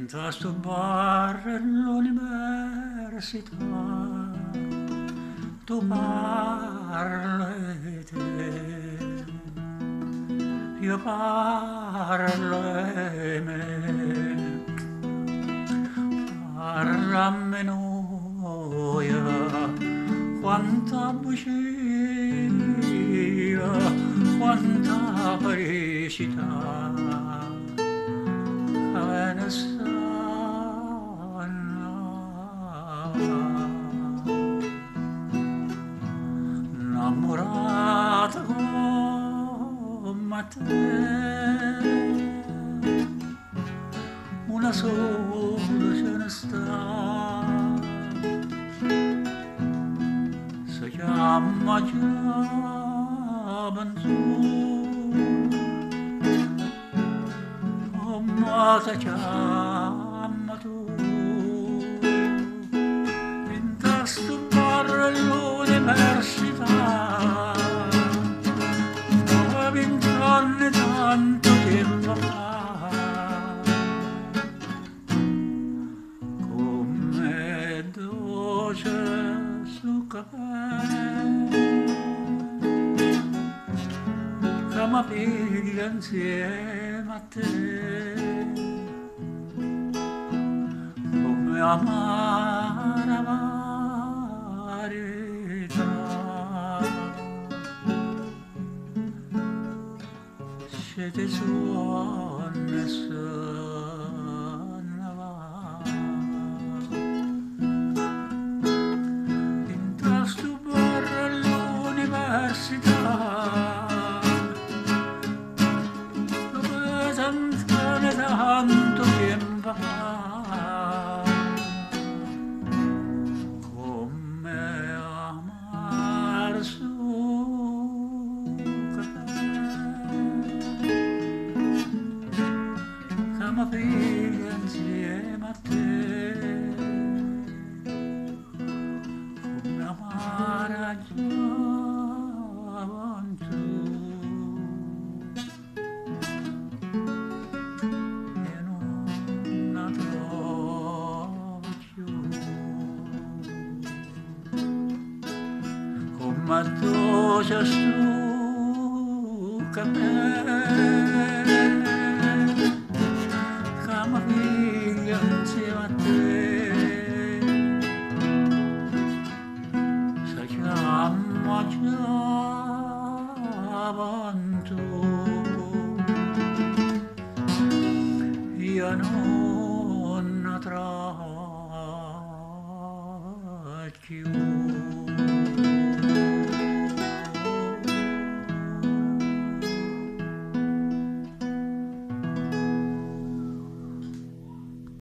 Da sto bar all'università tu parli te, io parlo e me, parlammi noia, quanta bugia, quanta felicità. Innamorata come te, una sola ce ne sta, si chiama gioventù. Come ti chiama tu? In questo bar all'università dove 20 anni tanto tempo fa, come dolce sul caffè che mi piglia insieme a te, come amara verità. Se ti suona e suona va, in questo bar all'università dove tanto tempo fa, come amare su caffè che mi piglia insieme a te, come amare gioventù. Ma tu sei stu cappello